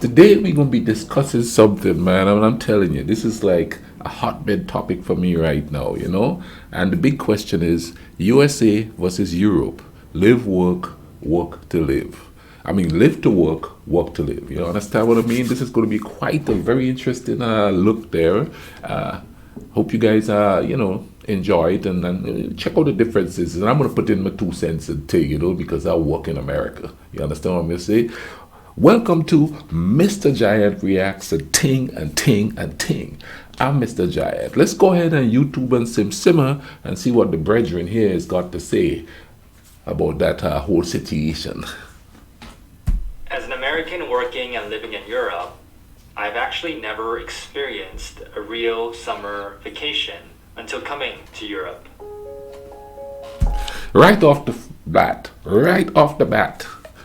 Today we're gonna be discussing something, man. I'm telling you, this is like a hotbed topic for me right now, you know. And the big question is USA versus Europe. Live, work to live. I mean, live to work to live. You understand what I mean? This is going to be quite a very interesting look there. Uh, Hope you guys enjoy it and check out the differences. And I'm gonna put in my 2 cents and thing, because I work in America. You understand what I'm gonna say? Welcome to Mr. Giant Reacts a Ting and Ting and Ting. I'm Mr. Giant. Let's go ahead and YouTube and simmer and see what the brethren here has got to say about that whole situation. As an American working and living in Europe, I've actually never experienced a real summer vacation until coming to Europe. Right off the bat.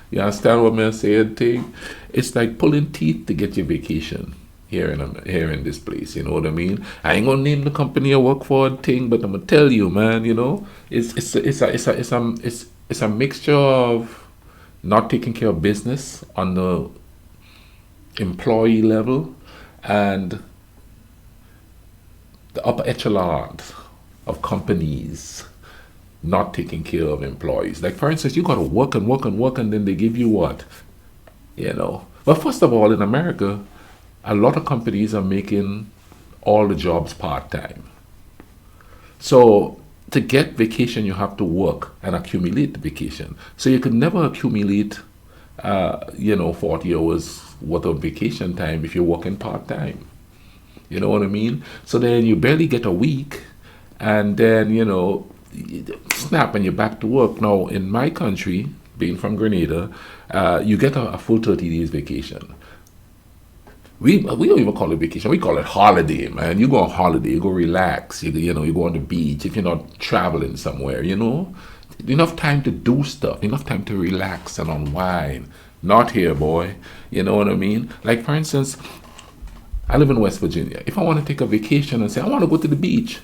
You understand what I'm saying? Thing? It's like pulling teeth to get your vacation here in this place. You know what I mean? I ain't gonna name the company I work for and thing, but I'm gonna tell you, man. It's a mixture of not taking care of business on the employee level and the upper echelons of companies not taking care of employees. Like, for instance, you got to work and work and work, and then they give you what? Well, first of all, in America, a lot of companies are making all the jobs part time. So, to get vacation, you have to work and accumulate the vacation. So, you could never accumulate 40 hours worth of vacation time if you're working part time. You know what I mean? So then you barely get a week, and then, snap and you're back to work. Now, in my country, being from Grenada, you get a full 30 days vacation. We don't even call it vacation. We call it holiday, man. You go on holiday, you go relax, you go on the beach if you're not traveling somewhere, Enough time to do stuff, enough time to relax and unwind. Not here, boy. You know what I mean? Like, for instance, I live in West Virginia. If I want to take a vacation and say, I want to go to the beach,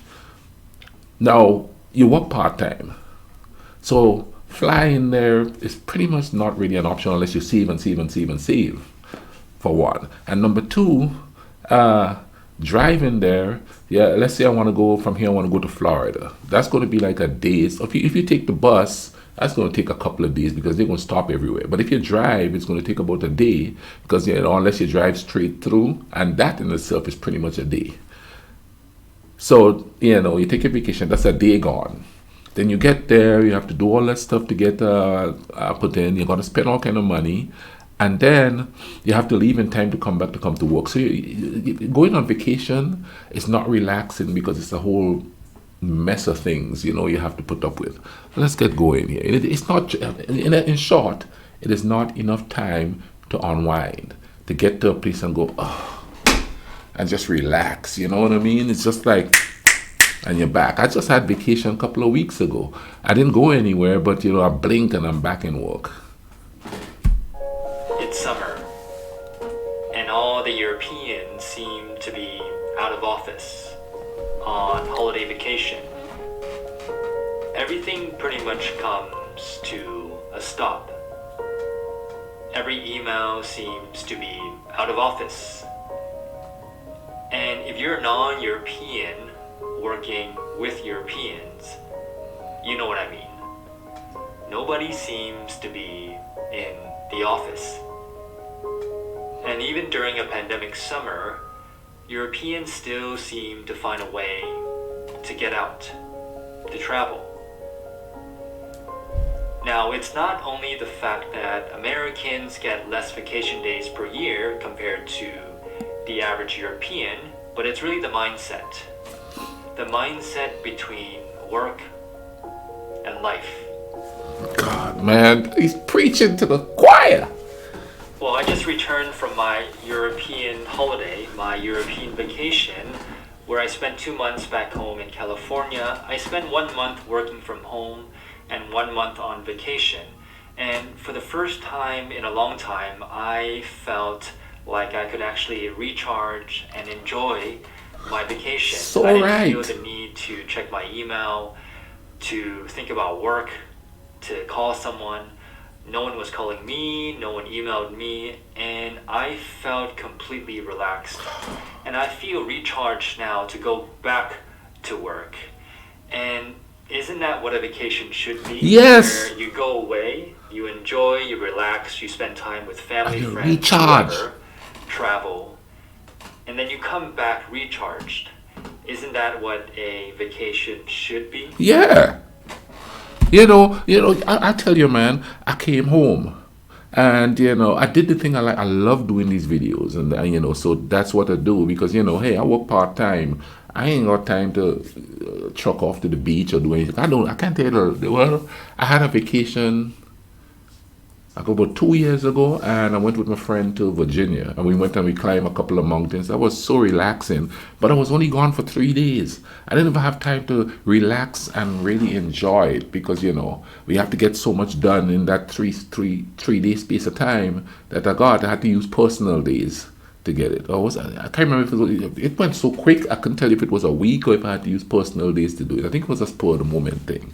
now, you work part time. So, flying there is pretty much not really an option unless you save and save and save and save, for one. And number two, driving there, let's say I want to go from here, I want to go to Florida. That's going to be like a day. So if you take the bus, that's going to take a couple of days because they're going to stop everywhere. But if you drive, it's going to take about a day because, unless you drive straight through, and that in itself is pretty much a day. So, you take a vacation, that's a day gone. Then you get there, you have to do all that stuff to get put in. You're going to spend all kind of money. And then you have to leave in time to come back to come to work. So going on vacation is not relaxing because it's a whole mess of things, you have to put up with. Let's get going here. It's not, in short, it is not enough time to unwind, to get to a place and go, and just relax. You know what I mean? It's just like, and you're back. I just had vacation a couple of weeks ago. I didn't go anywhere, but I blink and I'm back in work. It's summer, and all the Europeans seem to be out of office on holiday vacation. Everything pretty much comes to a stop. Every email seems to be out of office. And if you're a non-European working with Europeans, you know what I mean. Nobody seems to be in the office. And even during a pandemic summer, Europeans still seem to find a way to get out, to travel. Now, it's not only the fact that Americans get less vacation days per year compared to the average European, but it's really the mindset. The mindset between work and life. God, man, he's preaching to the choir. Well, I just returned from my European holiday, my European vacation, where I spent 2 months back home in California. I spent 1 month working from home and 1 month on vacation. And for the first time in a long time, I felt like I could actually recharge and enjoy my vacation. So I didn't right. feel the need to check my email, to think about work, to call someone. No one was calling me, no one emailed me, and I felt completely relaxed. And I feel recharged now to go back to work. And isn't that what a vacation should be? Yes. Where you go away, you enjoy, you relax, you spend time with family, And you friends, recharge. whoever, travel, and then you come back recharged. Isn't that what a vacation should be? Yeah. I tell you, man, I came home. And I did the thing I like. I love doing these videos, and so that's what I do because hey, I work part time. I ain't got time to truck off to the beach or do anything. I can't tell you. Well, I had a vacation like about 2 years ago, and I went with my friend to Virginia, and we went and we climbed a couple of mountains. That was so relaxing, but I was only gone for 3 days. I didn't even have time to relax and really enjoy it because we have to get so much done in that three day space of time that I had to use personal days to get it. I can't remember if it went so quick. I couldn't tell you if it was a week or if I had to use personal days to do it. I think it was a spur of the moment thing.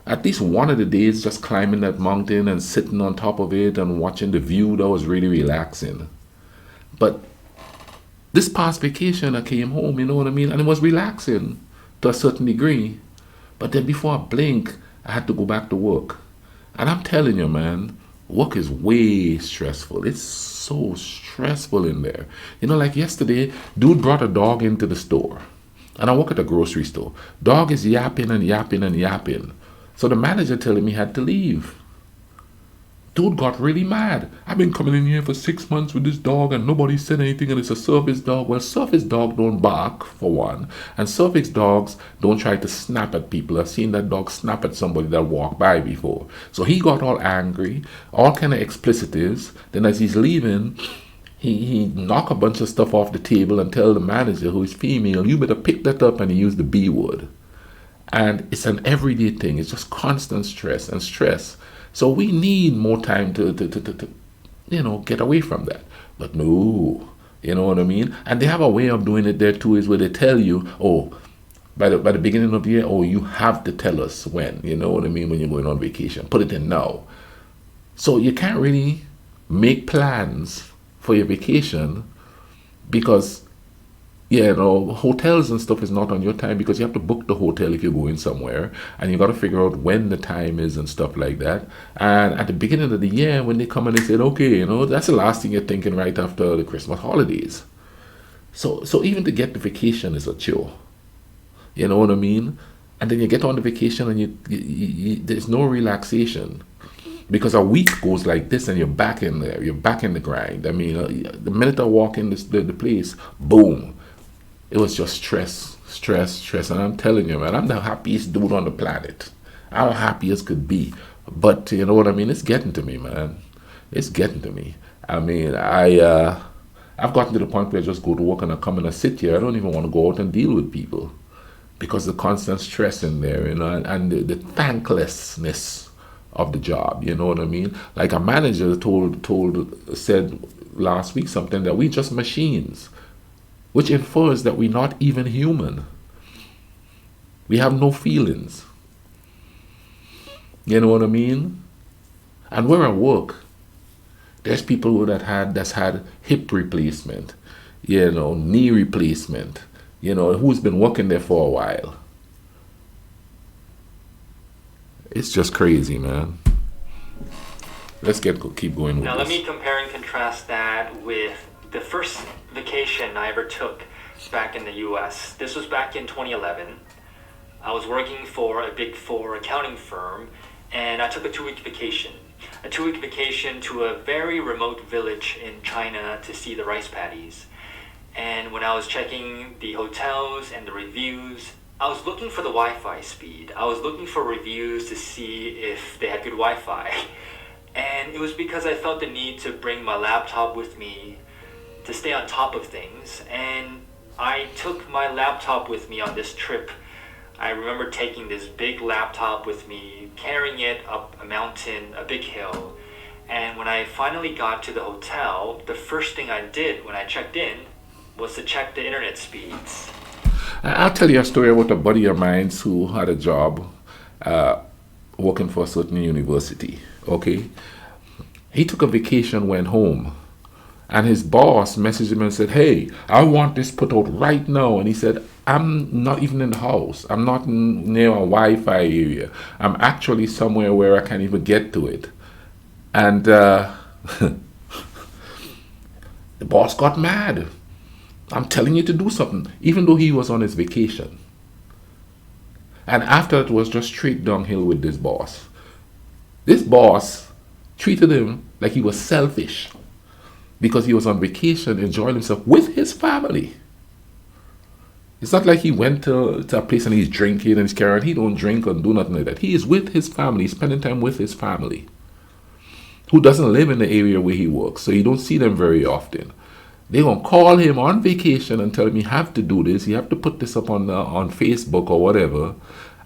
At least one of the days just climbing that mountain and sitting on top of it and watching the view, that was really relaxing. But this past vacation I came home, you know what I mean, and it was relaxing to a certain degree. But then before I blink, I had to go back to work. And I'm telling you, man, work is way stressful. It's so stressful in there. Like yesterday, dude brought a dog into the store, and I work at a grocery store. Dog is yapping and yapping and yapping. So the manager telling me he had to leave. Dude got really mad. I've been coming in here for 6 months with this dog and nobody said anything, and it's a service dog. Well, service dogs don't bark, for one. And service dogs don't try to snap at people. I've seen that dog snap at somebody that walked by before. So he got all angry, all kind of explicitives. Then as he's leaving, he knocked a bunch of stuff off the table and tell the manager, who is female, you better pick that up, and he used the B word. And it's an everyday thing. It's just constant stress and stress. So we need more time to get away from that. But no, you know what I mean? And they have a way of doing it there too, is where they tell you, oh, by the beginning of the year, oh, you have to tell us when, you know what I mean, when you're going on vacation. Put it in now. So you can't really make plans for your vacation because hotels and stuff is not on your time because you have to book the hotel if you're going somewhere, and you got to figure out when the time is and stuff like that. And at the beginning of the year, when they come and they said, okay, that's the last thing you're thinking right after the Christmas holidays. So even to get the vacation is a chore. You know what I mean? And then you get on the vacation and you there's no relaxation. Because a week goes like this and you're back in there. You're back in the grind. I mean, the minute I walk in the place, boom. It was just stress. And I'm telling you, man, I'm the happiest dude on the planet. I'm happy as could be. But you know what I mean? It's getting to me, man. It's getting to me. I mean, I've gotten to the point where I just go to work and I come and I sit here. I don't even want to go out and deal with people. Because the constant stress in there, and the thanklessness of the job, you know what I mean? Like a manager said last week something that we just machines, which infers that we're not even human. We have no feelings. You know what I mean? And where I work, there's people that's had hip replacement, knee replacement, who's been working there for a while. It's just crazy, man. Let's keep going with Now this. let me compare and contrast that with the first vacation I ever took back in the US. This was back in 2011. I was working for a Big Four accounting firm, and I took a 2-week vacation. A 2-week vacation to a very remote village in China to see the rice paddies. And when I was checking the hotels and the reviews, I was looking for the Wi-Fi speed. I was looking for reviews to see if they had good Wi-Fi. And it was because I felt the need to bring my laptop with me to stay on top of things. And I took my laptop with me on this trip. I remember taking this big laptop with me, carrying it up a mountain, a big hill. And when I finally got to the hotel, the first thing I did when I checked in was to check the internet speeds. I'll tell you a story about a buddy of mine who had a job working for a certain university. Okay, he took a vacation, went home, and his boss messaged him and said, "Hey, I want this put out right now." And he said, "I'm not even in the house. I'm not near a Wi-Fi area. I'm actually somewhere where I can't even get to it." And the boss got mad. "I'm telling you to do something," even though he was on his vacation. And after it was just straight downhill with this boss. This boss treated him like he was selfish because he was on vacation enjoying himself with his family. It's not like he went to a place and he's drinking and he's carrying. He don't drink or do nothing like that. He is with his family, spending time with his family, who doesn't live in the area where he works, so you don't see them very often. They're gonna call him on vacation and tell him you have to do this, you have to put this up on Facebook or whatever,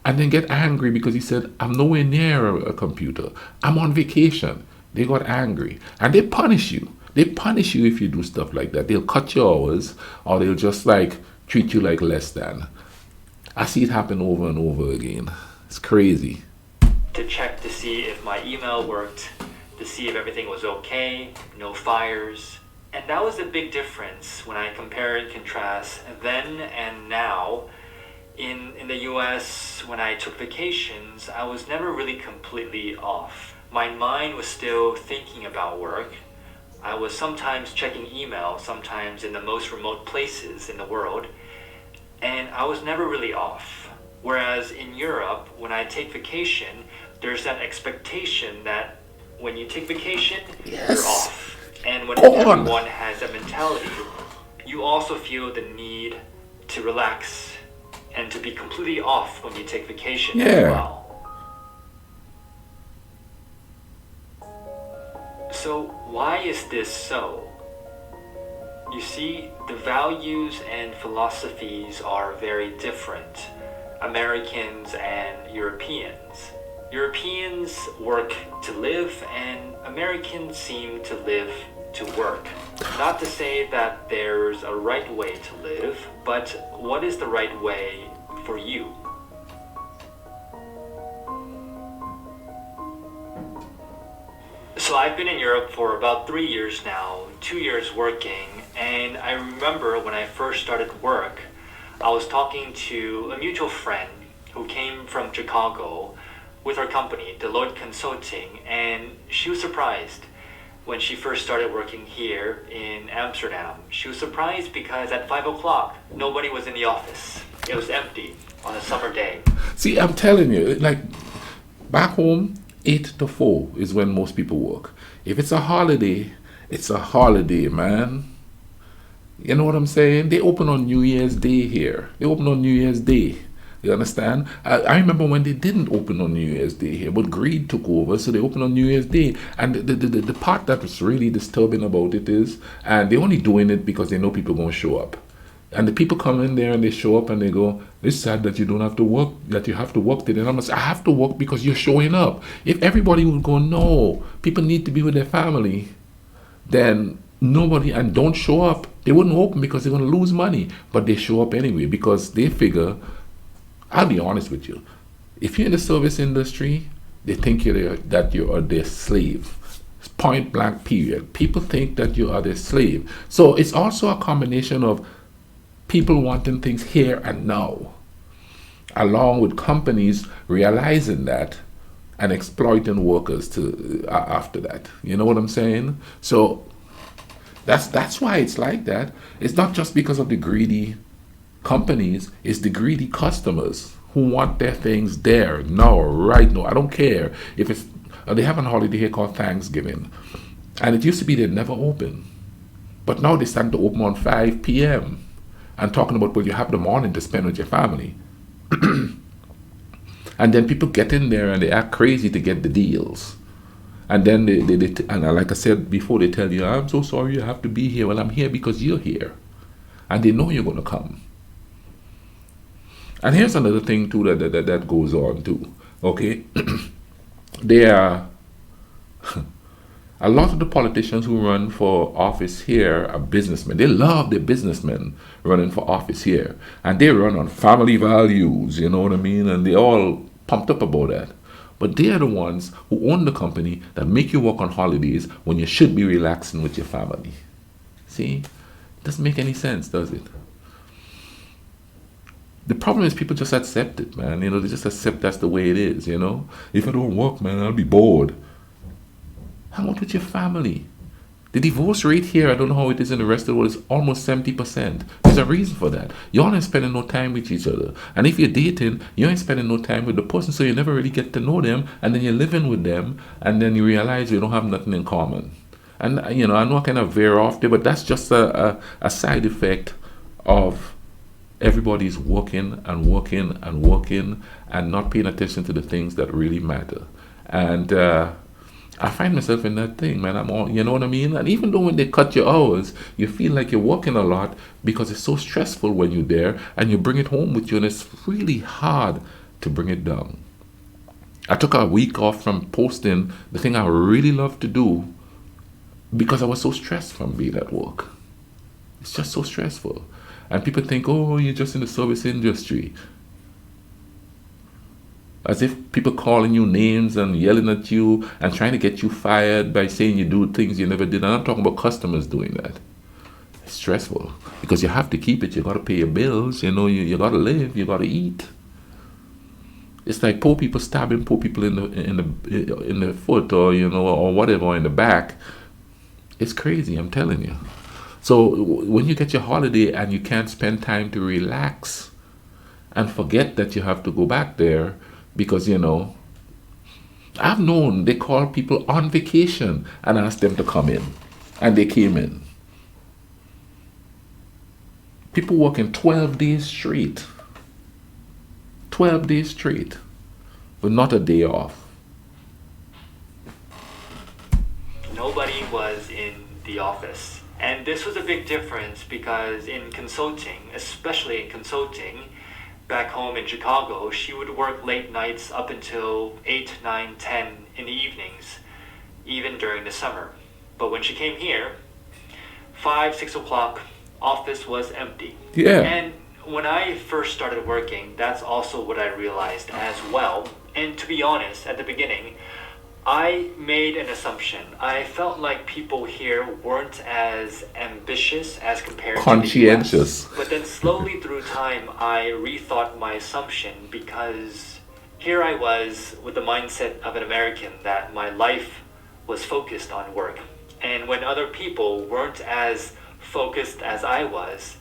and then get angry because he said, "I'm nowhere near a computer. I'm on vacation." They got angry and they punish you. They punish you if you do stuff like that. They'll cut your hours, or they'll just like treat you like less than. I see it happen over and over again. It's crazy. To check to see if my email worked, to see if everything was okay, no fires. And that was a big difference when I compare and contrast then and now. In the US, when I took vacations, I was never really completely off. My mind was still thinking about work. I was sometimes checking email, sometimes in the most remote places in the world, and I was never really off. Whereas in Europe, when I take vacation, there's that expectation that when you take vacation, you're off. And when everyone has that mentality, you also feel the need to relax and to be completely off when you take vacation as well. So why is this so? You see, the values and philosophies are very different. Americans and Europeans. Europeans work to live, and Americans seem to live to work. Not to say that there's a right way to live, but what is the right way for you? So I've been in Europe for about 3 years now, 2 years working, and I remember when I first started work, I was talking to a mutual friend who came from Chicago with her company, Deloitte Consulting, and she was surprised when she first started working here in Amsterdam. She was surprised because at 5 o'clock, nobody was in the office. It was empty on a summer day. See, I'm telling you, like back home, 8 to 4 is when most people work. If it's a holiday, it's a holiday, man. You know what I'm saying? They open on New Year's Day here. They open on New Year's Day. You understand? I remember when they didn't open on New Year's Day here, but greed took over, so they opened on New Year's Day. And the part that was really disturbing about it is, and they're only doing it because they know people are going to show up. And the people come in there and they show up and they go, "It's sad that you don't have to work, that you have to work today." And I'm like, "I have to work because you're showing up." If everybody would go, "No, people need to be with their family," then nobody, and don't show up, they wouldn't open because they're going to lose money. But they show up anyway because they figure, I'll be honest with you, if you're in the service industry, they think that you are their slave. Point blank period. People think that you are their slave. So it's also a combination of people wanting things here and now, along with companies realizing that and exploiting workers to after that. You know what I'm saying? So that's why it's like that. It's not just because of the greedy companies, it's the greedy customers who want their things there now, right now. I don't care if it's they have a holiday here called Thanksgiving, and it used to be they'd never open, but now they start to open on 5 p.m. and talking about, well, you have the morning to spend with your family. And then people get in there and they act crazy to get the deals. And then they and like I said before, they tell you, "I'm so sorry you have to be here." Well, I'm here because you're here. And they know you're going to come. And here's another thing too that goes on too. Okay? There are a lot of the politicians who run for office here are businessmen. They love the businessmen running for office here. And they run on family values, you know what I mean? And they all pumped up about that. But they are the ones who own the company that make you work on holidays when you should be relaxing with your family. See? Doesn't make any sense, does it? The problem is people just accept it, man. They just accept that's the way it is. If I don't work, man, I'll be bored. Hang out with your family. The divorce rate here, I don't know how it is in the rest of the world, is almost 70%. There's a reason for that. You all ain't spending no time with each other. And if you're dating, you ain't spending no time with the person, so you never really get to know them, and then you're living with them, and then you realize you don't have nothing in common. And, I know I kind of veer off there, but that's just a side effect of everybody's working and working and working and not paying attention to the things that really matter. And I find myself in that thing, man. I'm all, you know what I mean? And even though when they cut your hours, you feel like you're working a lot because it's so stressful when you're there and you bring it home with you, and it's really hard to bring it down. I took a week off from posting the thing I really love to do because I was so stressed from being at work. It's just so stressful. And people think, oh, you're just in the service industry. As if people calling you names and yelling at you and trying to get you fired by saying you do things you never did. And I'm talking about customers doing that. It's stressful because you have to keep it. You got to pay your bills. You got to live. You got to eat. It's like poor people stabbing poor people in the foot or whatever, or in the back. It's crazy, I'm telling you. So when you get your holiday and you can't spend time to relax and forget that you have to go back there because, I've known they call people on vacation and ask them to come in. And they came in. People working 12 days straight. 12 days straight. With not a day off. Nobody was in the office. And this was a big difference because in consulting, especially in consulting, back home in Chicago, she would work late nights up until 8, 9, 10 in the evenings, even during the summer. But when she came here, 5, 6 o'clock, office was empty. Yeah. And when I first started working, that's also what I realized as well. And to be honest, at the beginning, I made an assumption. I felt like people here weren't as ambitious as compared conscientious. to the US. But then slowly through time, I rethought my assumption because here I was with the mindset of an American that my life was focused on work. And when other people weren't as focused as I was,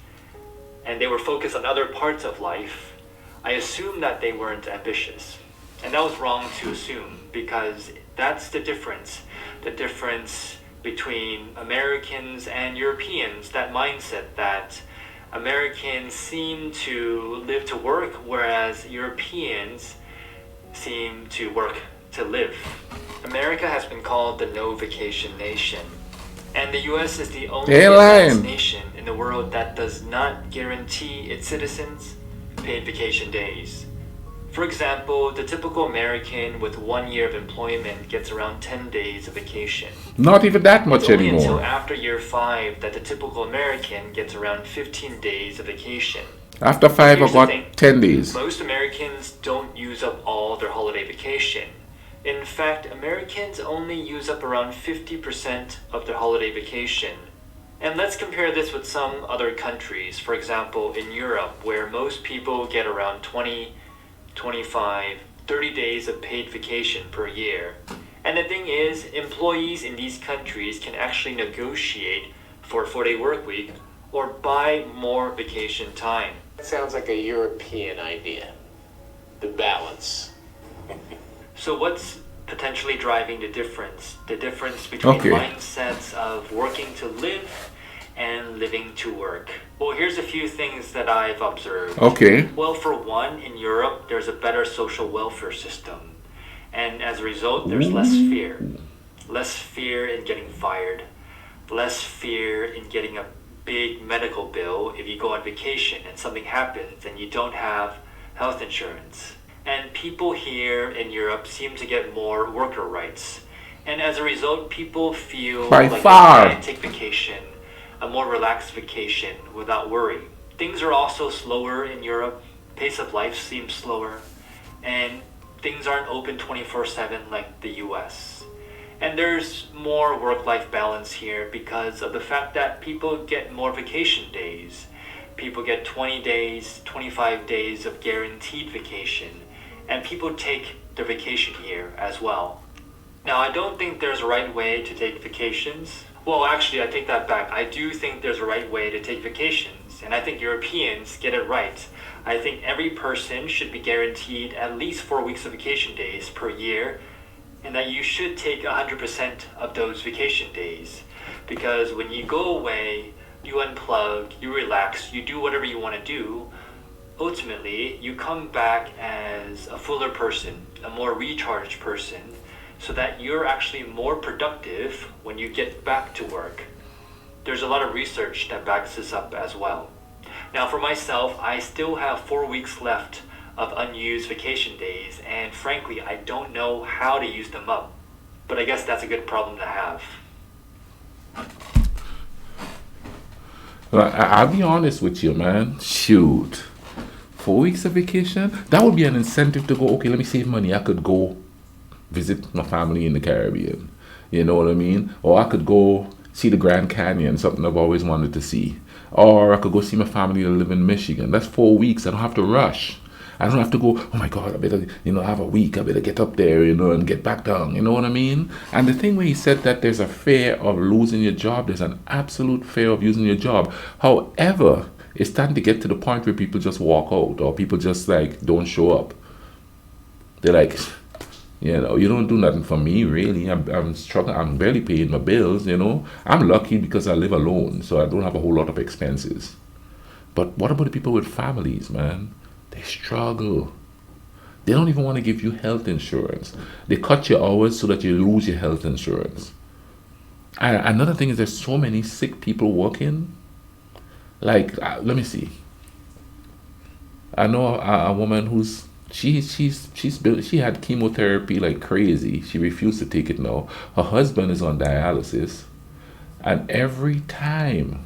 and they were focused on other parts of life, I assumed that they weren't ambitious. And that was wrong to assume because that's the difference between Americans and Europeans, that mindset that Americans seem to live to work, whereas Europeans seem to work to live. America has been called the no vacation nation, and the US is the only advanced nation in the world that does not guarantee its citizens paid vacation days. For example, the typical American with 1 year of employment gets around 10 days of vacation. Not even that much anymore. It's only until after year 5 that the typical American gets around 15 days of vacation. After 5, I got 10 days. Most Americans don't use up all their holiday vacation. In fact, Americans only use up around 50% of their holiday vacation. And let's compare this with some other countries. For example, in Europe, where most people get around 20, 25, 30 days of paid vacation per year. And the thing is, employees in these countries can actually negotiate for a 4-day work week or buy more vacation time. It sounds like a European idea. The balance. So what's potentially driving the difference? The difference between mindsets of working to live and living to work. Well, here's a few things that I've observed. Okay. Well, for one, in Europe, there's a better social welfare system. And as a result, there's less fear. Less fear in getting fired. Less fear in getting a big medical bill if you go on vacation and something happens and you don't have health insurance. And people here in Europe seem to get more worker rights. And as a result, people feel like they can take vacation, a more relaxed vacation without worry. Things are also slower in Europe. Pace of life seems slower. And things aren't open 24/7 like the US. And there's more work-life balance here because of the fact that people get more vacation days. People get 20 days, 25 days of guaranteed vacation, and people take their vacation here as well. Now, I don't think there's a right way to take vacations. Well, actually, I take that back. I do think there's a right way to take vacations, and I think Europeans get it right. I think every person should be guaranteed at least 4 weeks of vacation days per year, and that you should take 100% of those vacation days. Because when you go away, you unplug, you relax, you do whatever you want to do, ultimately, you come back as a fuller person, a more recharged person, so that you're actually more productive when you get back to work. There's a lot of research that backs this up as well. Now, for myself, I still have 4 weeks left of unused vacation days, and frankly, I don't know how to use them up. But I guess that's a good problem to have. Well, I'll be honest with you, man. Shoot. 4 weeks of vacation? That would be an incentive to go, okay, let me save money. I could go visit my family in the Caribbean. You know what I mean? Or I could go see the Grand Canyon, something I've always wanted to see. Or I could go see my family that live in Michigan. That's 4 weeks. I don't have to rush. I don't have to go, oh my God, I better, have a week. I better get up there, and get back down. You know what I mean? And the thing where he said that there's a fear of losing your job, there's an absolute fear of losing your job. However, it's starting to get to the point where people just walk out or people just don't show up. They're like, you don't do nothing for me, really. I'm struggling. I'm barely paying my bills, I'm lucky because I live alone, so I don't have a whole lot of expenses. But what about the people with families, man? They struggle. They don't even want to give you health insurance. They cut your hours so that you lose your health insurance. And another thing is there's so many sick people working. Let me see. I know a woman who's she had chemotherapy like crazy. She refused to take it now. Her husband is on dialysis, and every time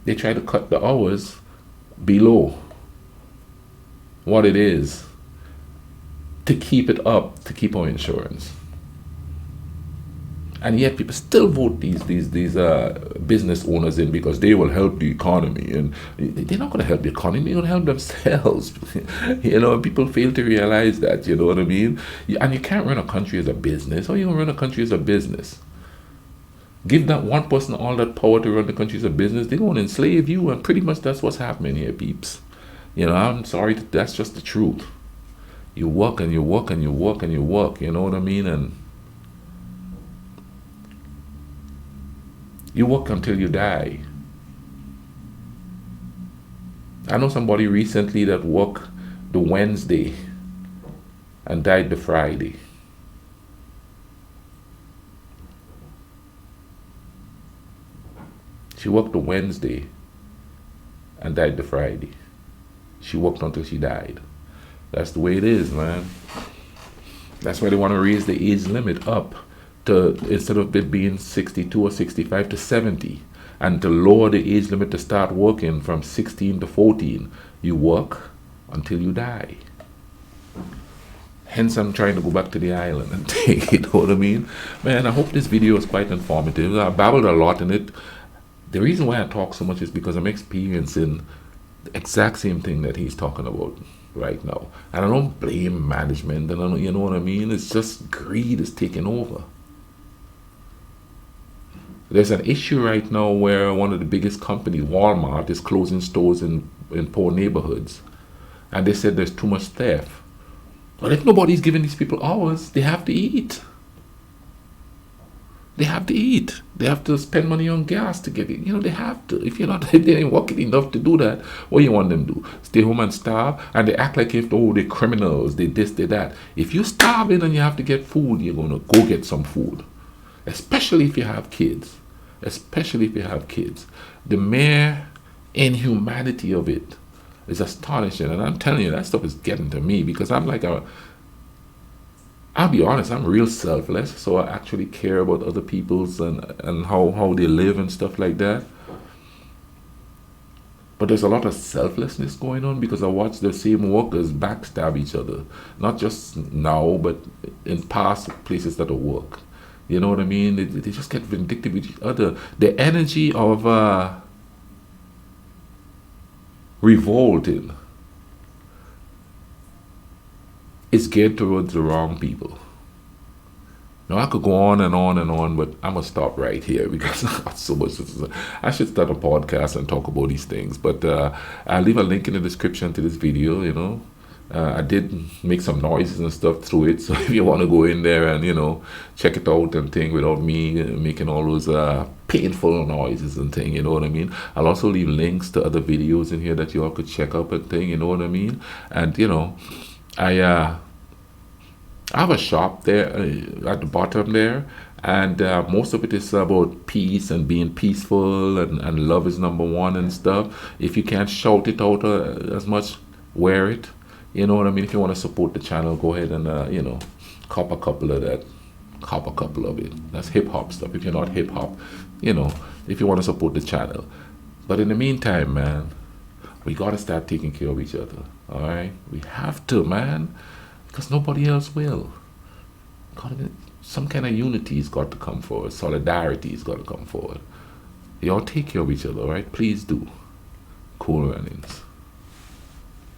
they try to cut the hours below what it is to keep it up, to keep our insurance. And yet people still vote these business owners in because they will help the economy, and they're not going to help the economy. They're going to help themselves. People fail to realize that. You know what I mean? And you can't run a country as a business. How are you going to run a country as a business? Give that one person all that power to run the country as a business, they're going to enslave you, and pretty much that's what's happening here, peeps. I'm sorry, that's just the truth. You work and you work and you work and you work, you know what I mean? And you work until you die. I know somebody recently that worked the Wednesday and died the Friday. She worked the Wednesday and died the Friday. She worked until she died. That's the way it is, man. That's why they want to raise the age limit up to, instead of it being 62 or 65 to 70, and to lower the age limit to start working from 16 to 14. You work until you die. Hence, I'm trying to go back to the island and take it, you know what I mean? Man, I hope this video is quite informative. I babbled a lot in it. The reason why I talk so much is because I'm experiencing the exact same thing that he's talking about right now. And I don't blame management, and you know what I mean? It's just greed is taking over. There's an issue right now where one of the biggest companies, Walmart, is closing stores in poor neighborhoods. And they said there's too much theft. But if nobody's giving these people hours, they have to eat. They have to eat. They have to spend money on gas to get it. They have to. If they ain't working enough to do that, what you want them to do? Stay home and starve? And they act like if, they're criminals, they this, they that. If you're starving and you have to get food, you're going to go get some food. Especially if you have kids. Especially if you have kids. The mere inhumanity of it is astonishing. And I'm telling you, that stuff is getting to me because I'm like I'll be honest, I'm real selfless, so I actually care about other people's and how they live and stuff like that. But there's a lot of selflessness going on because I watch the same workers backstab each other, not just now, but in past places that I work. You know what I mean? They just get vindictive with each other. The energy of revolting is geared towards the wrong people. Now I could go on and on and on, but I'm gonna stop right here because I got so much. I should start a podcast and talk about these things. But I'll leave a link in the description to this video. I did make some noises and stuff through it, so if you want to go in there and check it out and thing without me making all those painful noises and thing, you know what I mean. I'll also leave links to other videos in here that you all could check out and thing, you know what I mean. And I have a shop there at the bottom there, and most of it is about peace and being peaceful, and love is number one and stuff. If you can't shout it out as much, wear it. You know what I mean? If you want to support the channel, go ahead and, cop a couple of that. Cop a couple of it. That's hip hop stuff. If you're not hip hop, if you want to support the channel. But in the meantime, man, we got to start taking care of each other. All right? We have to, man. Because nobody else will. Some kind of unity has got to come forward. Solidarity has got to come forward. Y'all take care of each other, all right? Please do. Cool runnings.